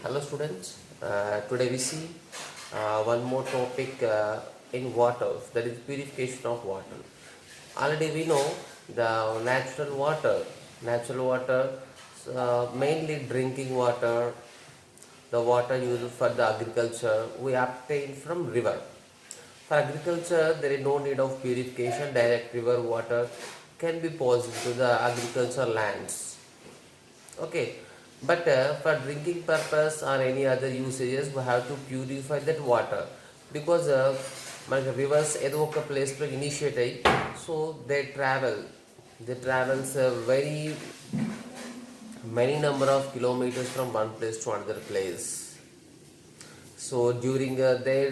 Hello students, today we see one more topic in water, that is purification of water. Already we know the natural water, mainly drinking water, the water used for the agriculture we obtain from river. For agriculture there is no need of purification, direct river water can be posed to the agriculture lands. Okay, but for drinking purpose or any other usages, we have to purify that water because మనకి reverse ఏదో ఒక ప్లేస్లో initiate అయ్యి so they travels very many number of kilometers from one place to another place. So during their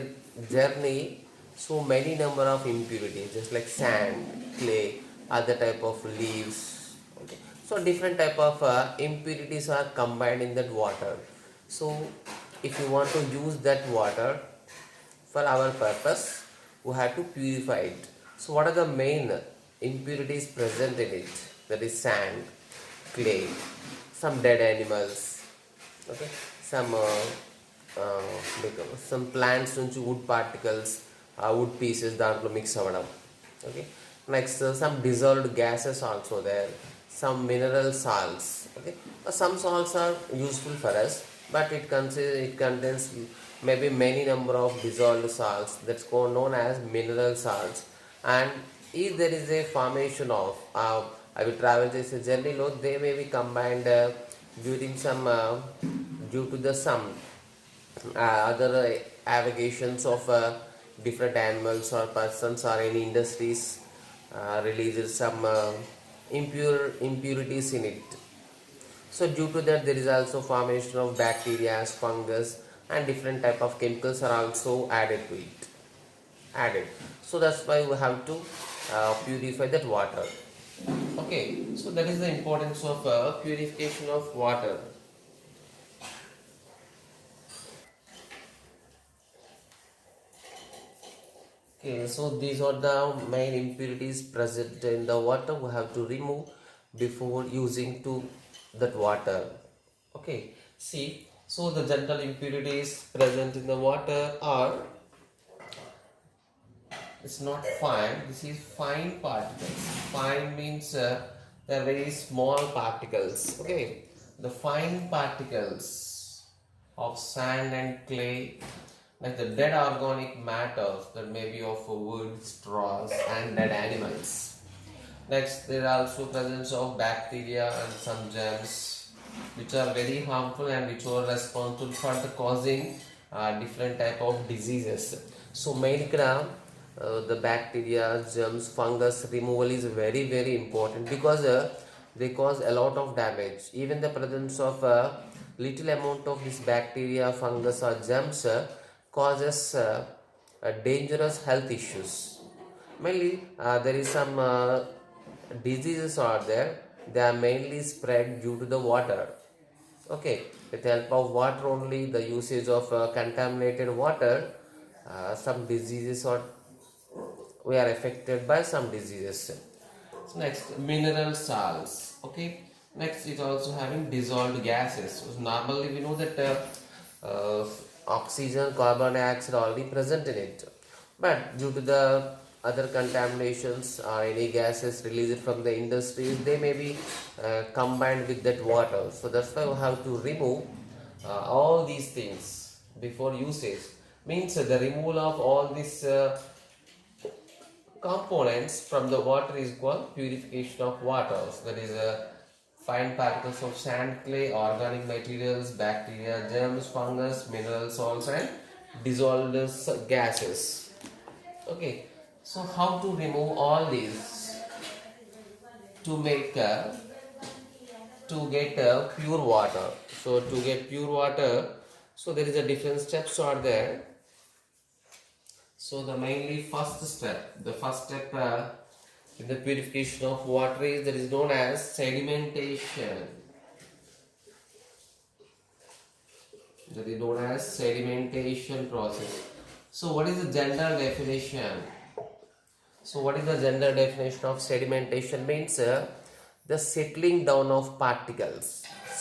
journey, so many number of impurities just like sand, clay, other type of leaves. Okay, so different type of impurities are combined in that water. So if you want to use that water for our purpose, we have to purify it. So what are the main impurities present in it? That is sand, clay, some dead animals, okay, some plants నుంచి wood particles, wood pieces దాంట్లో mix అవ్వడం. Okay, next some dissolved gases also there, some mineral salts. Okay, some salts are useful for us, but it contains maybe many number of dissolved salts, that's known as mineral salts. And if there is a formation of I will travel this journey load, they may be combined during some due to the some other avocations of different animals or persons or any industries releases some impurities in it. So due to that there is also formation of bacteria, fungus, and different type of chemicals are also added to it. So that's why we have to purify that water. Okay, so that is the importance of purification of water. Okay, so these are the main impurities present in the water we have to remove before using to that water. Okay, see, so the general impurities present in the water are, it's not fine, this is fine particles. Fine means they're very small particles. Okay, the fine particles of sand and clay, like the dead organic matters that may be of wood, straws, and dead animals. Next, there are also presence of bacteria and some germs which are very harmful and which are responsible for the causing different type of diseases. So main the bacteria, germs, fungus removal is very important because they cause a lot of damage. Even the presence of little amount of this bacteria, fungus, or germs causes dangerous health issues. Mainly there is some diseases are there, they are mainly spread due to the water. Okay, with the help of water only, the usage of contaminated water, some diseases are, we are affected by some diseases. So next, mineral salts. Okay, next is also having dissolved gases. So normally we know that oxygen, carbon dioxide already present in it, but due to the other contaminations or any gases released from the industries, they may be combined with that water. So that's why we have to remove all these things before usage. Means the removal of all these components from the water is called purification of water. So that is fine particles of sand, clay, organic materials, bacteria, germs, fungus, mineral salts, and dissolved gases. Okay, so how to remove all these to make to get pure water? So to get pure water, so there is a different steps are there. So the mainly first step in the purification of water is that is known as sedimentation. That is known as sedimentation process. So what is the general definition? So what is the general definition of sedimentation? Means the settling down of particles.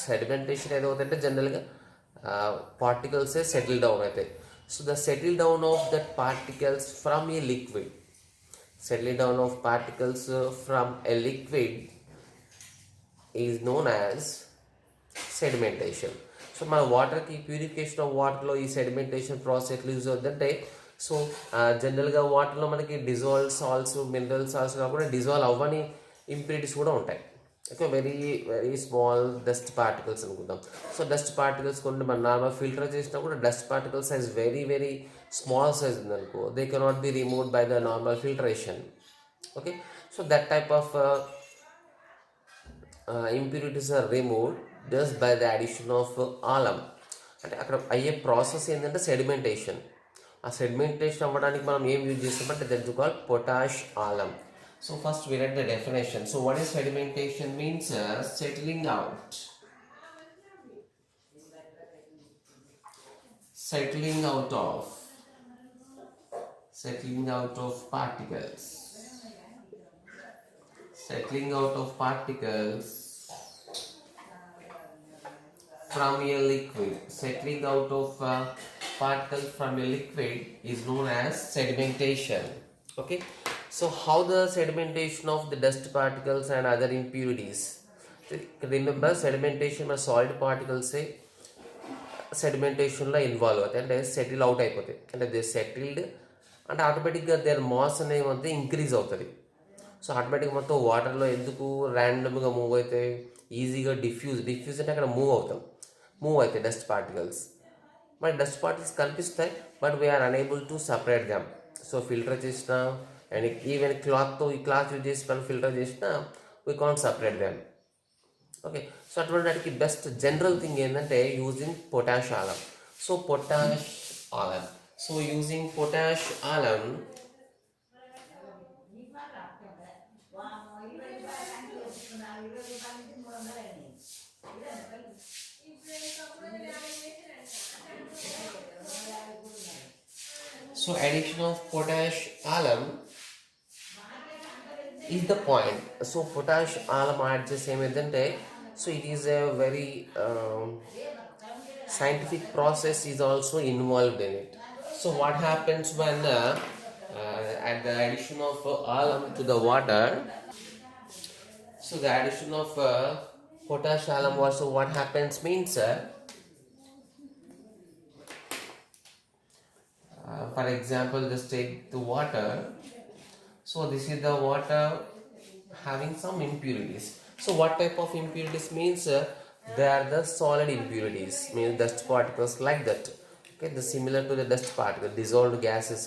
Sedimentation ఏదవుతుందంటే జనరల్గా particles settle down అయితే. So the settle down of that particles from a liquid, settle down of particles from a liquid is known as sedimentation. So మన వాటర్కి purification of వాటర్లో ఈ sedimentation process ఎట్లా use అవుతుందంటే, so జనరల్గా వాటర్లో మనకి డిజాల్వ్ సాల్ట్స్, మినరల్ సాల్ట్స్ కాకుండా డిజాల్వ్ అవ్వని ఇంప్యూరిటీస్ కూడా ఉంటాయి. Okay, very very small dust particles అనుకుందాం. సో డస్ట్ పార్టికల్స్ కొన్ని మన నార్మల్ ఫిల్టర్ చేసినా కూడా dust particle size very very small size ఉందనుకో, they cannot be removed by the normal filtration. Okay, so that type of impurities are removed just by the addition of alum. అంటే అక్కడ అయ్యే process ఏంటంటే sedimentation. ఆ sedimentation అవ్వడానికి మనం ఏం use చేస్తామంటే that is called potash alum. So first we read the definition. So what is sedimentation means? Settling out of particles from a liquid. Settling out of particles from a liquid is known as sedimentation. Okay, so how the sedimentation of the dust particles and other impurities. Remember, sedimentation మన solid particles సెడిమెంటేషన్లో involve అవుతాయి, అంటే settle out అయిపోతాయి. అంటే they settled అంటే ఆటోమేటిక్గా there mass అనేది increase అవుతుంది. So ఆటోమేటిక్గా మొత్తం వాటర్లో ఎందుకు ర్యాండమ్గా మూవ్ అయితే ఈజీగా డిఫ్యూజ్ అంటే అక్కడ మూవ్ అవుతాయి డస్ట్ పార్టికల్స్. మరి డస్ట్ పార్టికల్స్ కనిపిస్తాయి, but we are unable to separate them. So filter చేసిన అండ్ ఈవెన్ ఈ క్లాత్ యూజ్ చేసి మనం ఫిల్టర్ చేసినా we can't separate them. Okay, so అటువంటి వాటికి బెస్ట్ జనరల్ థింగ్ ఏంటంటే using potash alum. So using potash alum, so addition of potash alum is the point. So potash alum add చేసేమేంటంటే, so it is a very scientific process is also involved in it. So what happens when at the addition of alum to the water, so the addition of potash alum also what happens means for example, just take the water. So this is the water having some impurities. So what type of impurities means? They are the solid impurities, means dust particles like that. Okay, the similar to the dust particle, dissolved gases,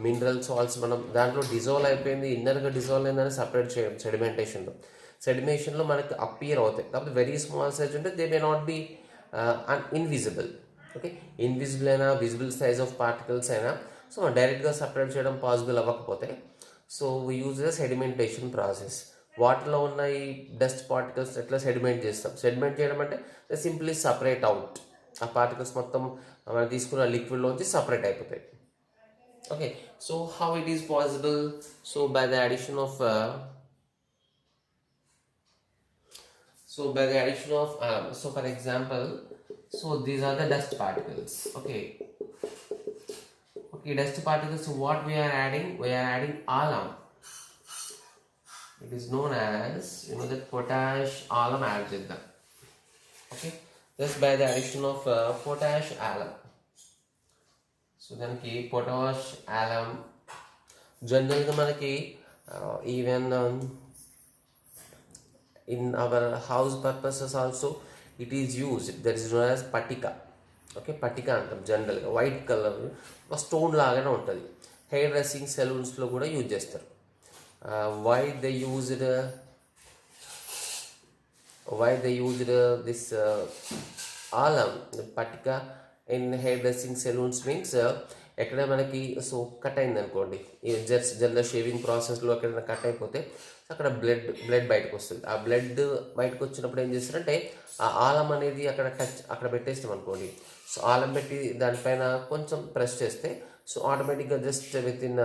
mineral salts. మనం దాంట్లో dissolve అయిపోయింది, ఇన్నర్గా dissolve అయిందని separate చేయడం సెడిమేషన్లో మనకి appear అవుతాయి. కాకపోతే very small size ఉంటే they may not be invisible. Okay, invisible అయినా విజిబుల్ సైజ్ ఆఫ్ పార్టికల్స్ అయినా సో డైరెక్ట్గా సపరేట్ చేయడం పాసిబుల్ అవ్వకపోతే so we use the sedimentation process. వాటర్లో ఉన్న ఈ డస్ట్ పార్టికల్స్ ఎట్లా సెడిమెంట్ చేయడం అంటే సింప్లీ సపరేట్ అవుట్. ఆ పార్టికల్స్ మొత్తం మనం తీసుకున్న లిక్విడ్లోంచి సపరేట్ అయిపోతాయి. Okay, so how it is possible? So by the addition of so for example, so these are the dust particles. Okay, dust particles. So what we are adding alum. It is known as, the potash alum add చేద్దాం. Okay, just by the addition of potash alum. So దానికి potash alum జనరల్గా మనకి even in our house purposes also it is used. That is known as patika. Okay, patika అంటాం జనరల్గా, white colour ఒక stone లాగానే ఉంటుంది. Hair dressing సెలూన్స్లో కూడా use చేస్తారు. why they used this alum patika in hair dressing salons means ఎక్కడ మనకి so cut అయింది అనుకోండి, జనరల్ షేవింగ్ ప్రాసెస్లో ఎక్కడైనా కట్ అయిపోతే అక్కడ బ్లడ్ బయటకు వస్తుంది. ఆ బ్లడ్ బయటకు వచ్చినప్పుడు ఏం చేస్తారంటే ఆ ఆలం అనేది అక్కడ పెట్టేస్తాం అనుకోండి. సో ఆలం పెట్టి దానిపైన కొంచెం ప్రెస్ చేస్తే సో ఆటోమేటిక్గా జస్ట్ విత్ ఇన్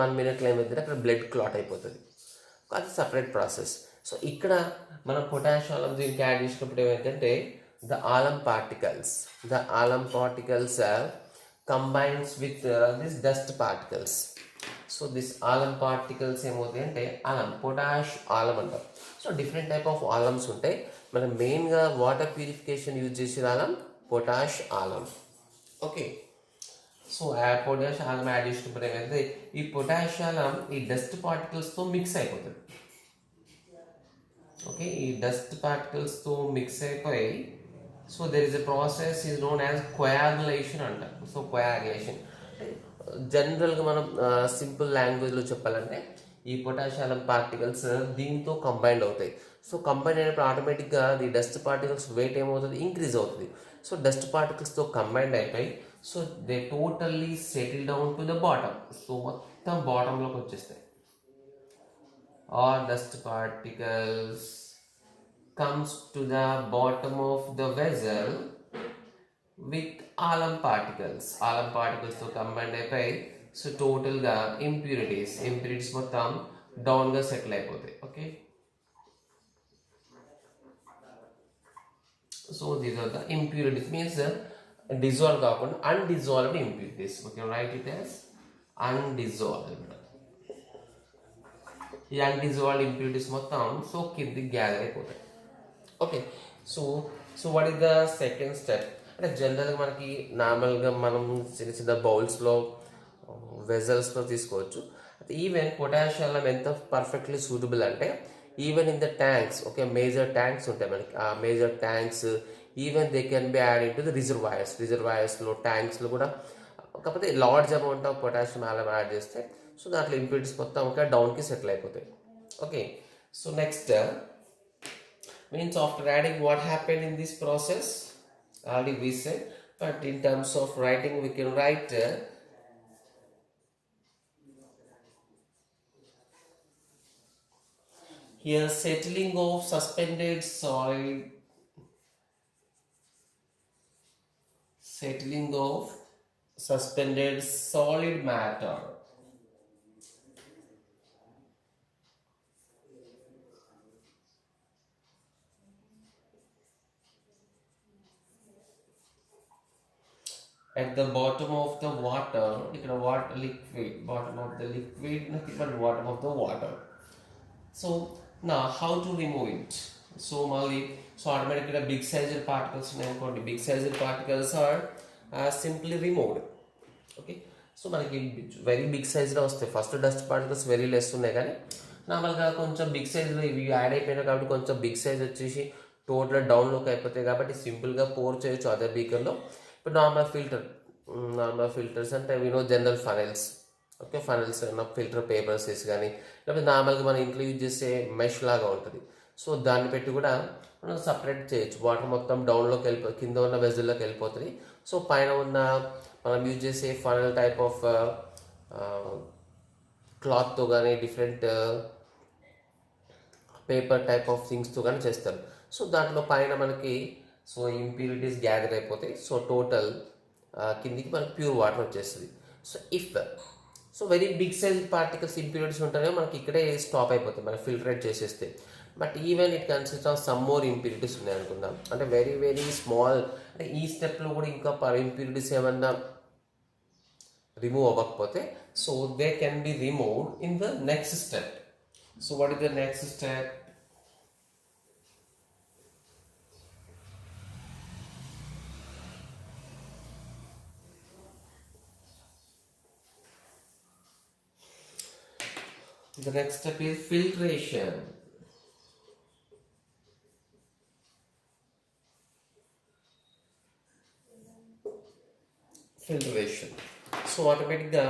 1 minute ఏమైందంటే అక్కడ బ్లడ్ క్లాట్ అయిపోతుంది. అది సపరేట్ ప్రాసెస్. సో ఇక్కడ మనం పొటాష్ ఆలం దీనికి యాడ్ చేసినప్పుడు ఏమైందంటే the alum particles combines with these dust particles. So this alum particles ఏమవుతాయి అంటే alum పొటాష్ ఆలం అంటాం. So different type of alums ఉంటాయి. మనం మెయిన్గా వాటర్ ప్యూరిఫికేషన్ యూజ్ చేసే alum potash alum. Okay, so potash alum add చేసినప్పుడు ఏమైతే ఈ పొటాష్ ఆలం ఈ డస్ట్ పార్టికల్స్తో మిక్స్ అయిపోతుంది. ఓకే, ఈ డస్ట్ పార్టికల్స్తో మిక్స్ అయిపోయి so there is a process is known as coagulation అంటారు. సో కోయాగులేషన్ జనరల్గా మనం సింపుల్ లాంగ్వేజ్లో చెప్పాలంటే ఈ పొటాషియం పార్టికల్స్ దీంతో కంబైండ్ అవుతాయి. సో కంబైండ్ అయినప్పుడు ఆటోమేటిక్గా ది డస్ట్ పార్టికల్స్ వెయిట్ ఏమవుతుంది, ఇంక్రీజ్ అవుతుంది. సో డస్ట్ పార్టికల్స్తో కంబైండ్ అయిపోయి so they totally settle down to the bottom. So మొత్తం బాటంలోకి వచ్చేస్తాయి. All dust particles comes to the bottom of the vessel with alum particles తో combined అయిపోయి so టోటల్గా impurities మొత్తం డౌన్గా సెటిల్ అయిపోతాయి. Okay, so these are the impurities means dissolve కాకుండా undissolved impurities. Okay, write it as undissolved. ఈ undissolved impurities మొత్తం so కిందికి గ్యాదర్ అయిపోతాయి. Okay, so what is the second step అంటే జనరల్గా మనకి నార్మల్గా మనం చిన్న చిన్న బౌల్స్లో వెజల్స్లో తీసుకోవచ్చు. ఈవెన్ పొటాషియం ఎంత పర్ఫెక్ట్లీ సూటబుల్ అంటే even in the tanks. Okay, major tanks ఉంటాయి మనకి. ఆ major tanks even they can be add in to the రిజర్వాయర్స్లో ట్యాంక్స్లో కూడా. కాకపోతే large amount of potassium alum add చేస్తే సో దాంట్లో ఇంప్యూరిటీస్ మొత్తం ఒక డౌన్కి సెటిల్ అయిపోతాయి. Okay, so next means after adding what happened in this process already we said, but in terms of writing we can write here settling of suspended solid matter. At the bottom of the water, ఇక్కడ water liquid, bottom of the liquid, ఇక్కడ bottom of the water. So now how to remove it? So మళ్ళీ so automatic ఇక్కడ big sizer particles ఉన్నాయి అనుకోండి. Big sizer particles are simply removed. Okay, so మనకి very big సైజ్లో వస్తాయి. First dust particles very less ఉన్నాయి, కానీ నార్మల్గా కొంచెం బిగ్ సైజ్లో ఇవి యాడ్ అయిపోయినాయి కాబట్టి కొంచెం బిగ్ సైజ్ వచ్చేసి టోటల్ డౌన్లోకి అయిపోతాయి కాబట్టి సింపుల్గా పోర్ చేయొచ్చు అదర్ బీకర్లో. ఇప్పుడు నార్మల్ ఫిల్టర్స్ అంటే జనరల్ ఫనెల్స్. ఓకే, ఫనెల్స్ ఫిల్టర్ పేపర్స్ వేసి కానీ లేకపోతే నార్మల్గా మనం ఇంట్లో యూజ్ చేసే మెష్ లాగా ఉంటుంది. సో దాన్ని పెట్టి కూడా మనం సపరేట్ చేయొచ్చు. వాటర్ మొత్తం డౌన్లోకి కింద ఉన్న వెజల్లోకి వెళ్ళిపోతుంది. సో పైన ఉన్న మనం యూజ్ చేసే ఫనెల్ టైప్ ఆఫ్ క్లాత్తో కానీ డిఫరెంట్ పేపర్ టైప్ ఆఫ్ థింగ్స్తో కానీ చేస్తారు. సో దాంట్లో పైన మనకి సో ఇంప్యూరిటీస్ గ్యాదర్ అయిపోతాయి. సో టోటల్ కిందికి మనకి ప్యూర్ వాటర్ వచ్చేస్తుంది. So very big size particles impurities ఉంటేనే మనకి ఇక్కడే స్టాప్ అయిపోతాయి, మనకి ఫిల్టరేట్ చేసేస్తే. But even it consist of some more impurities ఉన్నాయి అనుకుందాం, అంటే వెరీ వెరీ స్మాల్. అంటే ఈ స్టెప్లో కూడా ఇంకా ఇంప్యూరిటీస్ ఏమన్నా రిమూవ్ అవ్వకపోతే so they can be removed in the next step. So what is the next step? The next step is filtration. So ఆటోమేటిక్గా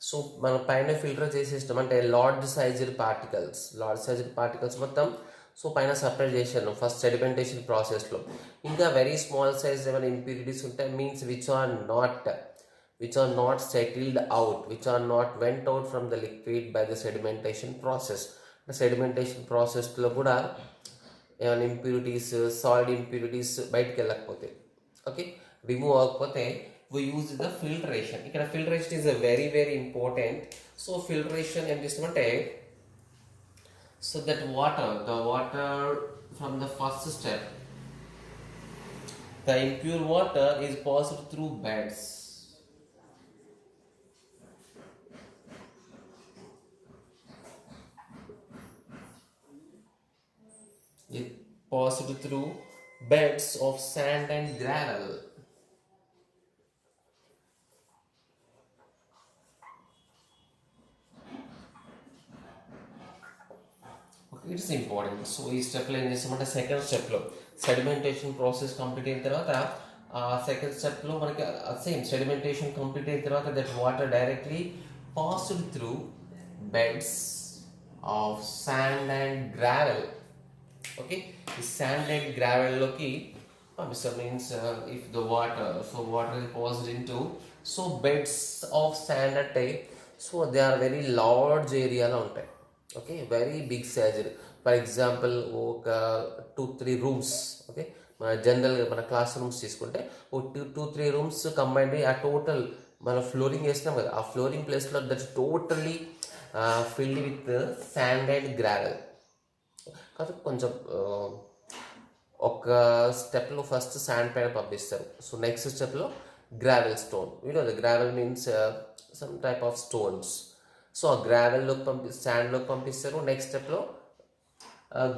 సో మన పైన ఫిల్టర్ చేసేస్తాం అంటే లార్జ్ సైజ్డ్ పార్టికల్స్ మొత్తం సో పైన సపరేట్ చేశాను ఫస్ట్ సెడిమెంటేషన్ ప్రాసెస్లో. ఇంకా వెరీ స్మాల్ సైజ్ ఏమైనా ఇంప్యూరిటీస్ ఉంటాయి means which are not settled out, which are not went out from the liquid by the sedimentation process. The sedimentation process లో కూడా ఏమైనా ఇంప్యూరిటీస్ సాలిడ్ ఇంప్యూరిటీస్ బయటకు వెళ్ళకపోతాయి. Okay, remove అవ్వకపోతే we use the filtration. ఇక్కడ filtration is a very very important. So filtration ఏం చేస్తామంటే So that water, the water from the first step, the impure water is passed through beds. It passed through beds of sand and gravel. Okay, it's important. So ఈ స్టెప్లో ఏం చేస్తామంటే second స్టెప్లో sedimentation process complete అయిన తర్వాత second స్టెప్లో మనకి same sedimentation complete అయిన తర్వాత that water directly passed through beds of sand and gravel. Okay, ఈ శాండ్ అండ్ గ్రావెల్లోకి పంపిస్తారు. Means if the water, so water is passed into so beds of sand అంటే so they are very large ఏరియాలో ఉంటాయి. Okay, very big size. For example ఒక 2-3 rooms. Okay, మన జనరల్గా మన క్లాస్ రూమ్స్ తీసుకుంటే ఒక 2-3 రూమ్స్ కంబైన్డ్ ఆ టోటల్ మన ఫ్లోరింగ్ వేసినాం కదా, ఆ ఫ్లోరింగ్ ప్లేస్లో that totally filled with sand and gravel. కాబట్టి కొంచెం ఒక స్టెప్లో ఫస్ట్ శాండ్ పైన పంపిస్తారు. సో నెక్స్ట్ స్టెప్లో gravel stone. The gravel means some type of stones. So ఆ గ్రావెల్లోకి శాండ్లోకి పంపిస్తారు. నెక్స్ట్ స్టెప్లో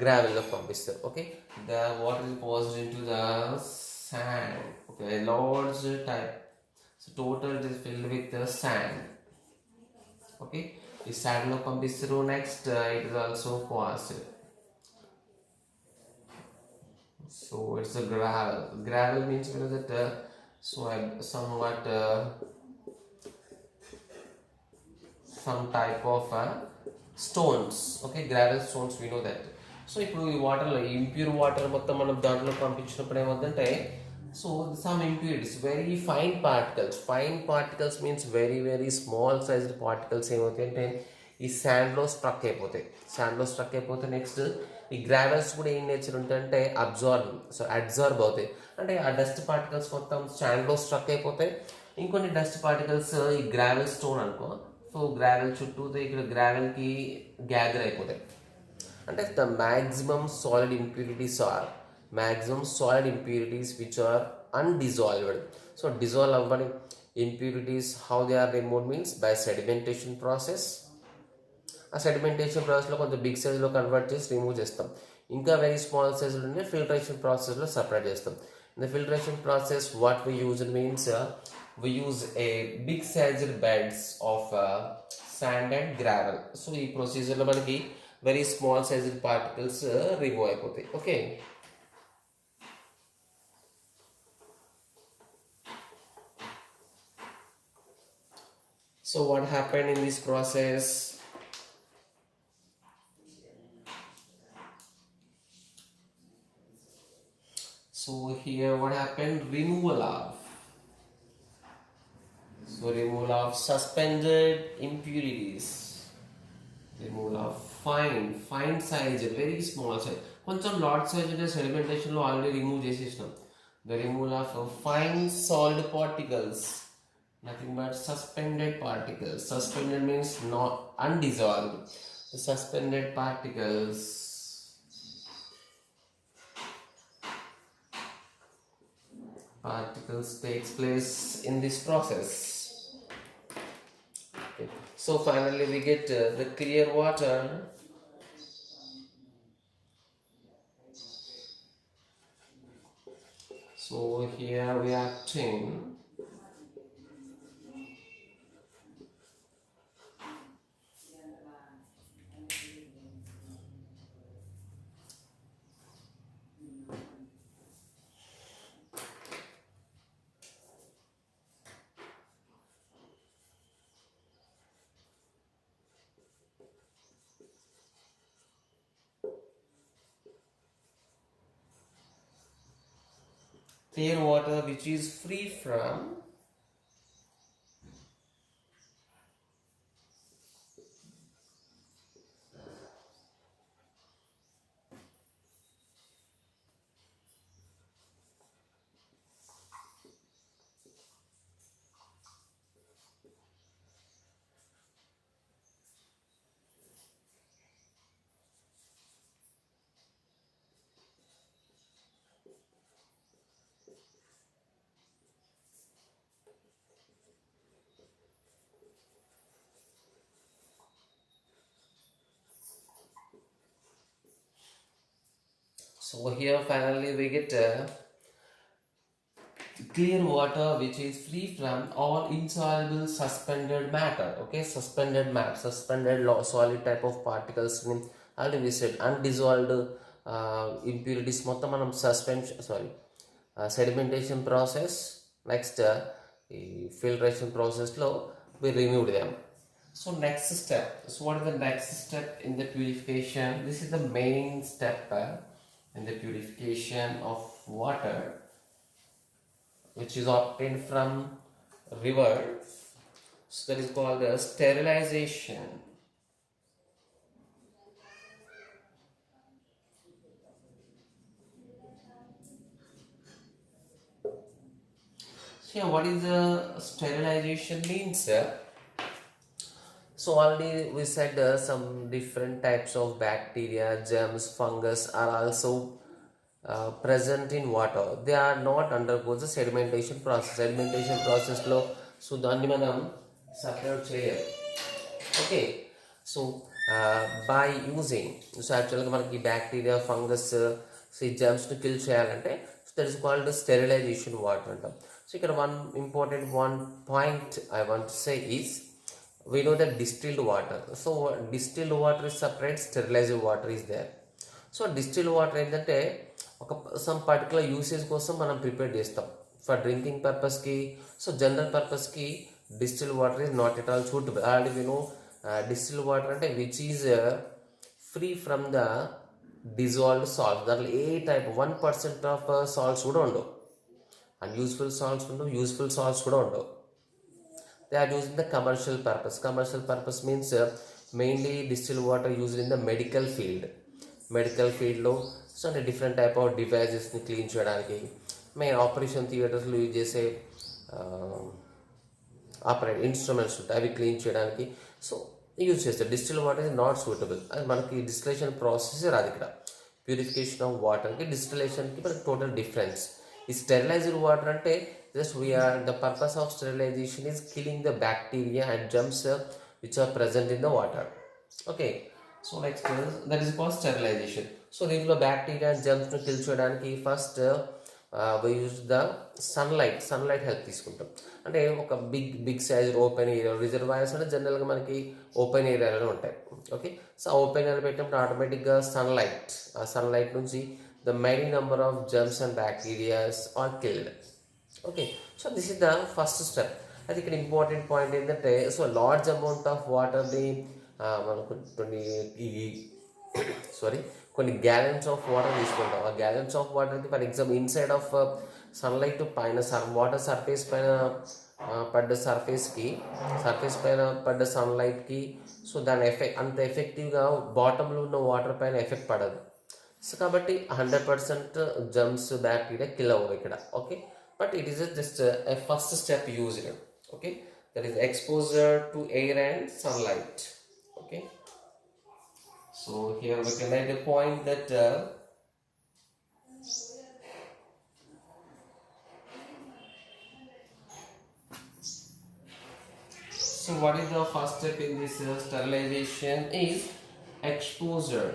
గ్రావెల్లోకి పంపిస్తారు. Okay, the water is passed in to the sand. Okay, large type. So total it is filled with sand. Okay, ఈ శాండ్లోకి పంపిస్తారు. Next it is also passed. So it's a gravel. Gravel means that so somewhat some type of stones. Okay, gravel stones, we know that. So ఇప్పుడు ఈ వాటర్లో impure water మొత్తం మనం దాంట్లో పంపించినప్పుడు ఏమవుతుందంటే so some impurities, very fine particles. Fine particles means very very small sized particles ఏమవుతాయి అంటే ఈ శాండ్లో స్ట్రక్ అయిపోతాయి. శాండ్లో స్ట్రక్ అయిపోతే నెక్స్ట్ ఈ గ్రావెల్స్ కూడా ఏం నేచర్ ఉంటుందంటే అబ్జార్బ్ అవుతాయి. అంటే ఆ డస్ట్ పార్టికల్స్ మొత్తం శాండ్లో స్ట్రక్ అయిపోతాయి. ఇంకొన్ని డస్ట్ పార్టికల్స్ ఈ గ్రావెల్ స్టోన్ అనుకో, సో గ్రావెల్ చుట్టూ ఇక్కడ గ్రావెల్కి గ్యాదర్ అయిపోతాయి. అంటే the maximum solid impurities which are undissolved. So dissolve అవ్వని impurities how they are removed means by sedimentation process. ఆ సెడిమెంటేషన్ ప్రాసెస్లో కొంచెం బిగ్ సైజ్లో కన్వర్ట్ చేసి రిమూవ్ చేస్తాం. ఇంకా వెరీ స్మాల్ సైజ్లో ఉంటే ఫిల్టరేషన్ ప్రాసెస్లో సపరేట్ చేస్తాం. In the filtration process what we use means we use a big sized beds of sand and gravel. So ఈ ప్రొసీజర్లో మనకి very small sized particles remove అయిపోతాయి. Okay, so what happened in this process? So here what happened? Removal of suspended impurities, removal of fine size, very small size. కొంచెం large size ఉంటే సెడిమెంటేషన్లో already remove చేసేసినాం. The removal of fine salt particles, nothing but suspended particles. Suspended means not undissolved. The suspended particles takes place in this process. Okay. So finally we get the clear water. So here we are obtain clear water which is free from So here finally we get clear water which is free from all insoluble suspended matter. Okay, suspended matter, suspended solid type of particles. Already we said undissolved impurities మొత్తం మనం suspension sedimentation process, next ఈ filtration process లో we removed them. So next step, so what is the next step in the purification? This is the main step in the purification of water which is obtained from rivers. So that is called sterilization. So what is the sterilization means? So already we said some different types of bacteria, germs, fungus are also present in water. They are not undergoes the sedimentation process. Sedimentation process లో so దాన్ని మనం separate చేయలేం. Okay so by using so యాక్చువల్గా మనకి bacteria fungus so ఈ జర్మ్స్ని kill చేయాలంటే that is called sterilization water అంటాం. సో ఇక్కడ one point I want to say is we know that distilled water, so distilled water is separate, sterilized water is there. So distilled water ఏంటంటే ఒక some particular usage కోసం మనం prepare చేస్తాం for drinking పర్పస్కి. So general పర్పస్కి distilled water is not at all suitable. Already we know distilled water అంటే which is free from the dissolved salt. దాంట్లో ఏ type 1% of salts కూడా ఉండవు, అన్యూస్ఫుల్ సాల్ట్స్ ఉండవు, యూస్ఫుల్ సాల్ట్స్ కూడా ఉండవు. They are used in the commercial purpose. Commercial purpose means mainly distilled water used in the medical field. Medical field లో so అంటే different type of డివైజెస్ని clean చేయడానికి, main operation థియేటర్స్లో use చేసే operate instruments ఉంటాయి, అవి clean చేయడానికి so use చేస్తారు. Distil water is not suitable. అది మనకి డిస్టిలేషన్ ప్రాసెస్ రాదు. ఇక్కడ ప్యూరిఫికేషన్ ఆఫ్ వాటర్కి డిస్టిలేషన్కి మనకి టోటల్ డిఫరెన్స్. ఈ స్టెరిలైజ్డ్ వాటర్ అంటే just the purpose of sterilization is killing the bacteria and germs which are present in the water. Okay, so next that is called sterilization. So దీంట్లో bacteria and germs ను kill చేయడానికి first we use the sunlight help తీసుకుంటాం. అంటే ఒక big size open area, reservoirs అంటే జనరల్గా మనకి open ఏరియాలో ఉంటాయి. ఓకే, సో ఓపెన్ ఏరియా పెట్టినప్పుడు ఆటోమేటిక్గా ఆ సన్లైట్ నుంచి the many number of germs and bacteria are killed. Okay, so this is the first step. అది ఇక్కడ ఇంపార్టెంట్ పాయింట్ ఏంటంటే సో లార్జ్ అమౌంట్ ఆఫ్ వాటర్ని మనకు కొన్ని గ్యాలన్స్ ఆఫ్ వాటర్ తీసుకుంటాం. ఆ గ్యాలన్స్ ఆఫ్ వాటర్కి for example inside of sunlight పైన వాటర్ సర్ఫేస్ పైన పడ్డ సర్ఫేస్ పైన పడ్డ సన్లైట్కి సో దాని అంత ఎఫెక్టివ్గా బాటంలో ఉన్న వాటర్ పైన ఎఫెక్ట్ పడదు. సో కాబట్టి 100% జర్మ్స్ బ్యాక్టీరియా కిల్ అవ్వవు ఇక్కడ. Okay, but it is just a first step used. Okay, that is exposure to air and sunlight. Okay, so here we can make the point that so what is the first step in this sterilization is exposure.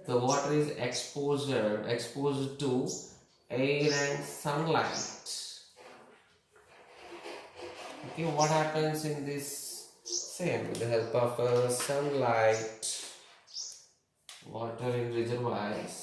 The water is exposed to air and sunlight. Okay, what happens in this? Same, with the help of sunlight, water in reservoirs.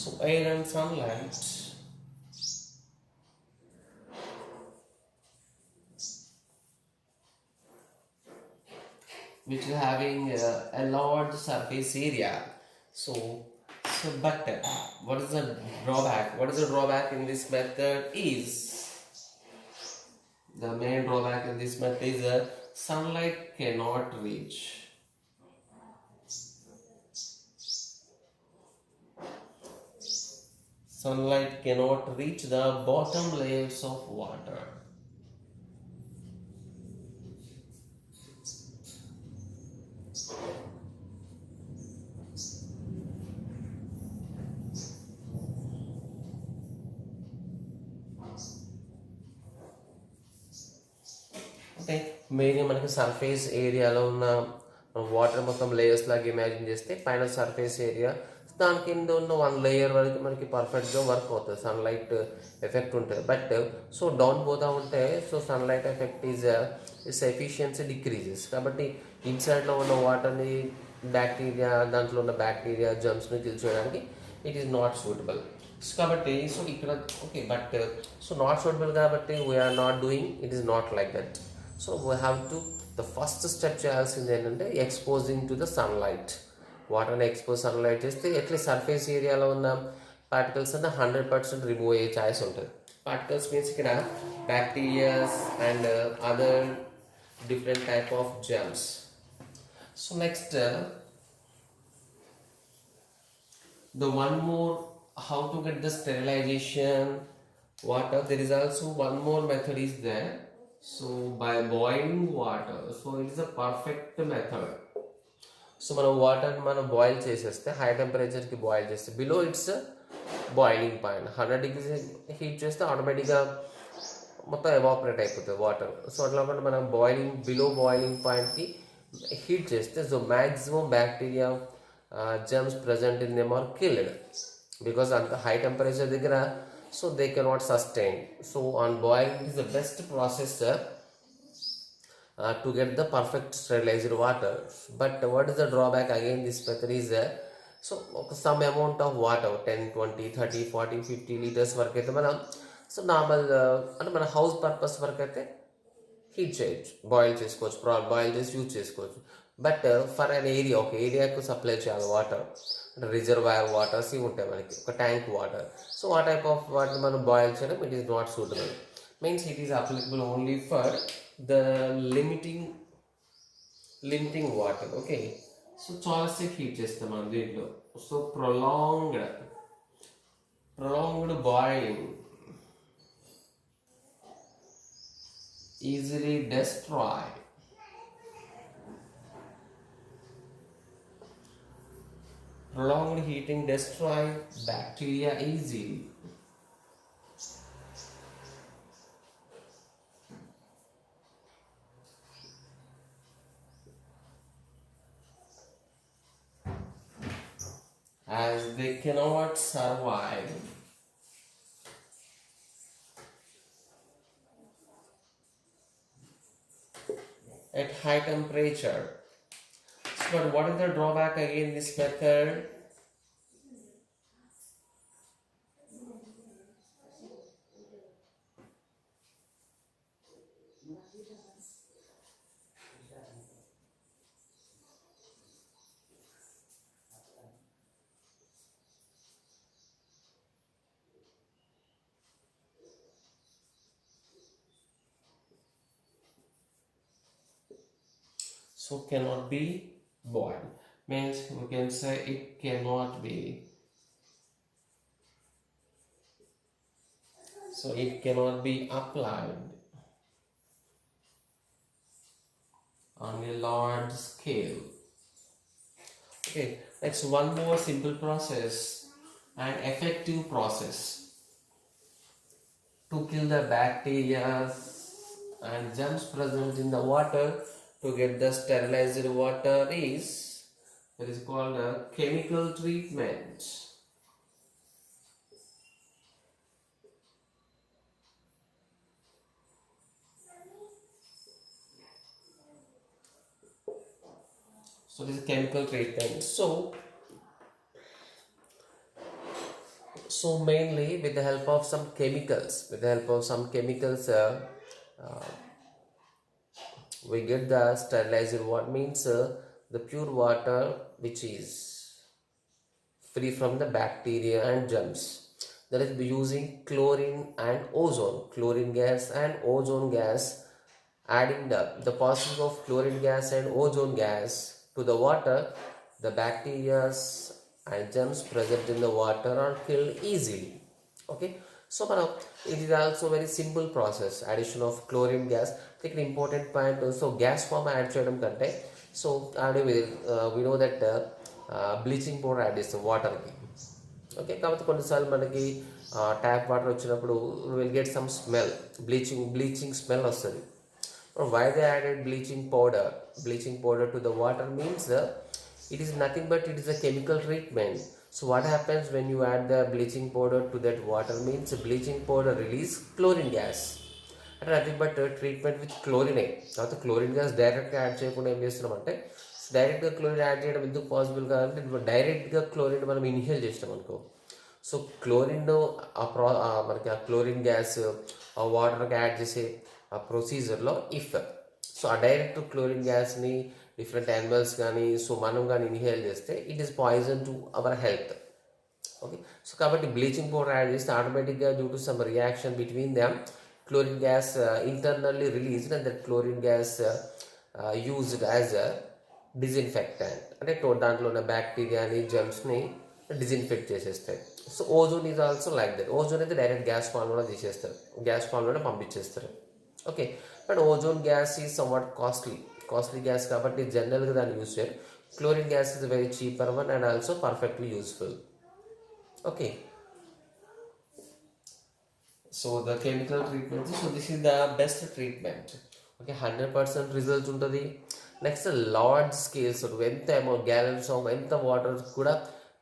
So air and sunlight which is having a large surface area. So but what is the drawback? What is the drawback in this method is the main drawback in this method is sunlight cannot reach. Sunlight cannot reach the bottom layers of water. అంటే మెయిన్గా మనకి surface ఏరియాలో ఉన్న water మొత్తం layers లాగా imagine చేస్తే పైన surface area దాని కింద ఉన్న వన్ లేయర్ వరకు మనకి పర్ఫెక్ట్గా వర్క్ అవుతుంది, సన్లైట్ ఎఫెక్ట్ ఉంటుంది. బట్ సో డౌన్ పోతూ ఉంటే so sunlight effect is efficiency decreases. కాబట్టి ఇన్సైడ్లో ఉన్న వాటర్ని బ్యాక్టీరియా, దాంట్లో ఉన్న బ్యాక్టీరియా జర్మ్స్ని తీల్చేయడానికి ఇట్ ఈస్ నాట్ సూటబుల్. కాబట్టి సో ఇక్కడ okay, but so not suitable కాబట్టి we are not doing, it is not like that. So we have to the first step చేయాల్సింది ఏంటంటే ఎక్స్పోజింగ్ టు ద సన్లైట్. వాటర్ని ఎక్స్పోజ్ సన్లైట్ చేస్తే at least surface ఏరియాలో ఉన్న particles అన్న 100% రిమూవ్ అయ్యే ఛాయిస్ ఉంటుంది. పార్టికల్స్ మీన్స్ ఇక్కడ bacterias and other different type of germs. So next the one more, how to get the sterilization water, there is also one more method is there. So by boiling water, so it is a perfect method. So మనం వాటర్ని మనం boil చేసేస్తే high టెంపరేచర్కి boil చేస్తే below it's boiling point 100 degrees heat చేస్తే ఆటోమేటిక్గా మొత్తం evaporate అయిపోతుంది water. So అట్లా మనం బిలో బాయిలింగ్ పాయింట్కి హీట్ చేస్తే so maximum bacteria germs present in them are killed, because at the high temperature దగ్గర so they cannot sustain. So on boiling is the best process to get the perfect sterilized water. But what is the drawback again this method is so some amount of water 10 20 30 40 50 liters వరకు అయితే మనం so normal అంటే మన house purpose వరకు అయితే heat చేయొచ్చు, boil చేసుకోవచ్చు, boil చేసి యూజ్ చేసుకోవచ్చు. బట్ ఫర్ అన్ ఏరియా, ఒక ఏరియాకు సప్లై చేయాలి వాటర్, అంటే రిజర్వాయర్ వాటర్స్ ఇవి ఉంటాయి మనకి, ఒక ట్యాంక్ వాటర్. సో ఆ టైప్ ఆఫ్ వాటర్ మనం బాయిల్ చేయడం it is not suitable. Means it is applicable only for the limiting water. Okay, so చాలాసేపు హీట్ చేస్తాం మనం దీంట్లో. So prolonged boiling easily destroy prolonged heating destroy bacteria easily. As they cannot survive at high temperature. But what is the drawback again this method? So cannot be boiled, means we can say it cannot be, so it cannot be applied on a large scale. Okay, next one more simple process and effective process to kill the bacteria and germs present in the water to get the sterilized water is, it is called a chemical treatment. So this is chemical treatment. So mainly with the help of some chemicals, we get the sterilized water, means the pure water which is free from the bacteria and germs. That is using chlorine and ozone, chlorine gas and ozone gas Adding the passing of chlorine gas and ozone gas to the water, the bacteria and germs present in the water are killed easily. Okay, so now it is also very simple process. Addition of chlorine gas. Take an important point. So gas form add చేయడం కంటే so we know that bleaching powder add చేస్తాం water కి. Okay, కాకపోతే కొన్నిసార్లు మనకి tap water వచ్చినప్పుడు will get some smell, bleaching smell వస్తుంది. Why they added bleaching powder to the water means it is nothing but it is a chemical treatment. So what happens when you add the bleaching powder to that water means bleaching powder release chlorine gas, అంటే nothing but treatment with క్లోరినే. కాబట్టి chlorine gas డైరెక్ట్గా add చేయకుండా ఏం చేస్తున్నాం అంటే, డైరెక్ట్గా chlorine add చేయడం ఎందుకు పాసిబుల్ కాదంటే డైరెక్ట్గా క్లోరిన్ మనం ఇన్హేల్ చేసినాం అనుకో. సో క్లోరిన్ మనకి ఆ క్లోరిన్ గ్యాస్ ఆ వాటర్కి యాడ్ చేసే ఆ ప్రొసీజర్లో సో ఆ డైరెక్ట్ క్లోరిన్ గ్యాస్ని డిఫరెంట్ యానిమల్స్ కానీ సో మనం కానీ ఇన్హేల్ చేస్తే it is poison to our health. Okay, so కాబట్టి బ్లీచింగ్ పౌడర్ యాడ్ చేస్తే ఆటోమేటిక్గా due to some reaction between them chlorine gas internally released and that chlorine gas used as a disinfectant, అంటే దాంట్లో ఉన్న బ్యాక్టీరియాని జర్మ్స్ని disinfect చేసేస్తాయి. So ozone is also like that. Ozone అయితే direct gas ఫామ్లో తీసేస్తారు, gas ఫామ్లోనే పంపించేస్తారు. Okay, but ozone gas is somewhat costly gas కాబట్టి జనరల్గా దాన్ని యూజ్ చేయరు. Chlorine gas is very cheaper one and also perfectly useful. Okay, so the chemical treatment, so this is the best treatment. Okay, 100% results ఉంటుంది. Next large scales ఎంత amount gallons of ఎంత water కూడా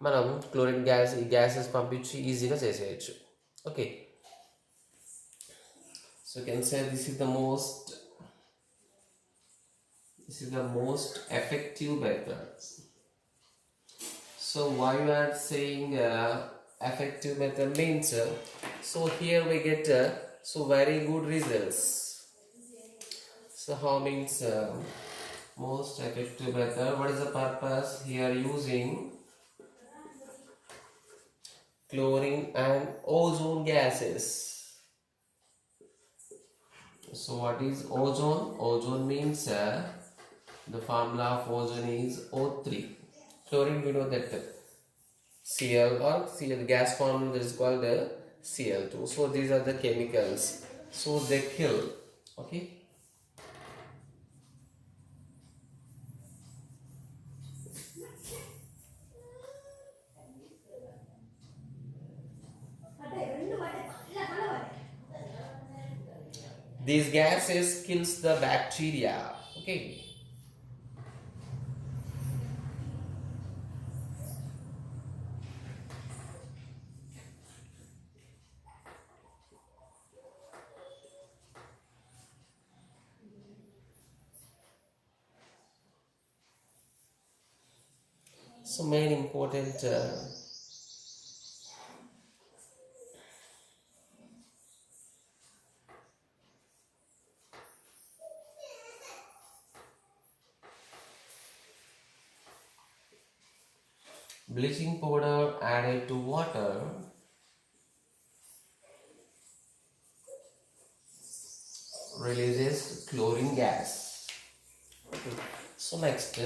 మనం chlorine gas ఈ gases పంపించి ఈజీగా చేసేయచ్చు. Okay, so can say this is the most effective method. So why you are saying effective method means so here we get so very good results. So how means most effective method, what is the purpose here using chlorine and ozone gases. So what is ozone means the formula of ozone is O3. Chlorine we know that Cl or Cl gas form that is called Cl2. So these are the chemicals. So they kill. Okay. These gases kills the bacteria. Okay. So main important bleaching powder added to water releases chlorine gas. Okay. So next,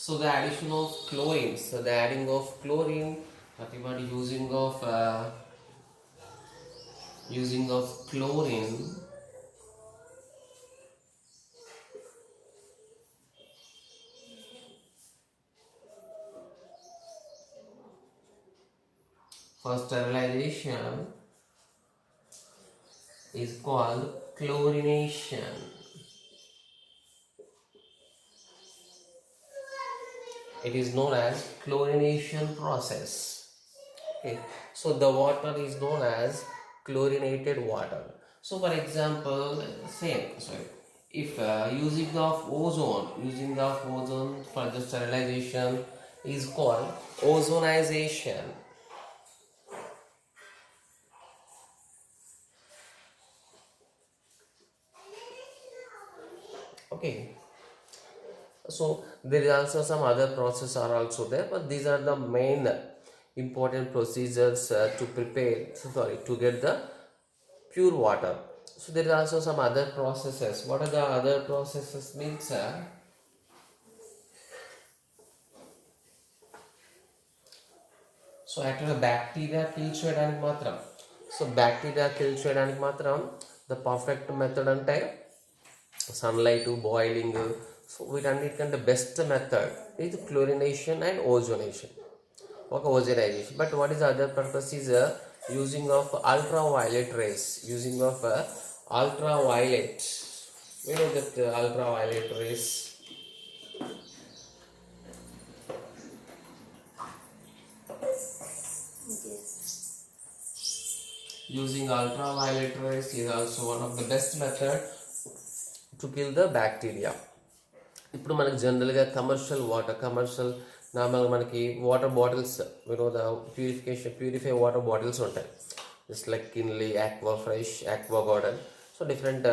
so the addition of chlorine, so the adding of chlorine, nothing but using of chlorine for sterilization is called chlorination. It is known as chlorination process. Okay, so the water is known as chlorinated water. So for example, if using of ozone for the sterilization is called ozonization. Okay, so there is also some other processes are also there, but these are the main important procedures to get the pure water. So there is also some other processes. What are the other processes means? So actually bacteria kill చేయడానికి మాత్రం bacteria kill చేయడానికి మాత్రం the perfect method అంటే sunlight boiling. So వీటన్నిటికంటే best method ఇది chlorination and ozonation, ఒక ozonisation. But what is other purpose is using of ultraviolet rays, using of ultraviolet. We know that ultraviolet rays, using ultraviolet rays is also one of the best method to kill the bacteria. ఇప్పుడు మనకి జనరల్గా commercial నార్మల్గా మనకి water bottles, the purify water bottles ఉంటాయి. Just like Kinley, Aqua Fresh, Aqua Garden. So different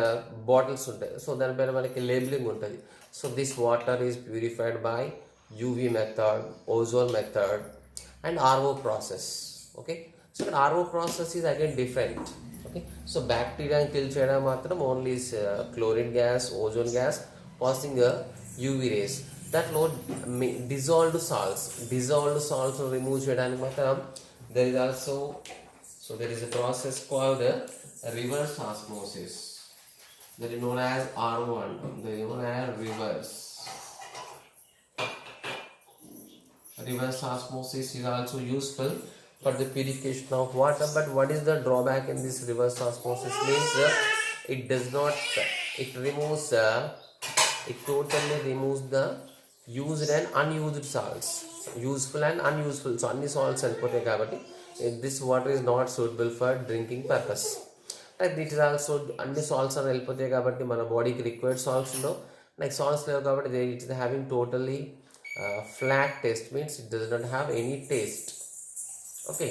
bottles ఉంటాయి. So దానిపైన మనకి labelling ఉంటుంది. So this water is purified by UV method, ozone method and RO process. Okay, so ఇక్కడ RO process is again different. Okay, so బ్యాక్టీరియాని kill చేయడం మాత్రం only chlorine gas, ozone gas passing UV rays. దాంట్లో dissolved salts remove చేయడానికి మాత్రం there is also there is a process called reverse osmosis. That is known as R1. That is known as reverse osmosis is also useful for the purification of water. But what is the drawback in this reverse osmosis means it does not, it removes it totally removes the used and unused salts, useful and unuseful. So అన్ని salts వెళ్ళిపోతాయి కాబట్టి this water is not suitable for drinking purpose. Like it is also అన్ని salts అని వెళ్ళిపోతాయి కాబట్టి మన బాడీకి required సాల్ట్స్లో like salts లేవు కాబట్టి it is having totally flat taste, means it does not have any taste. Okay,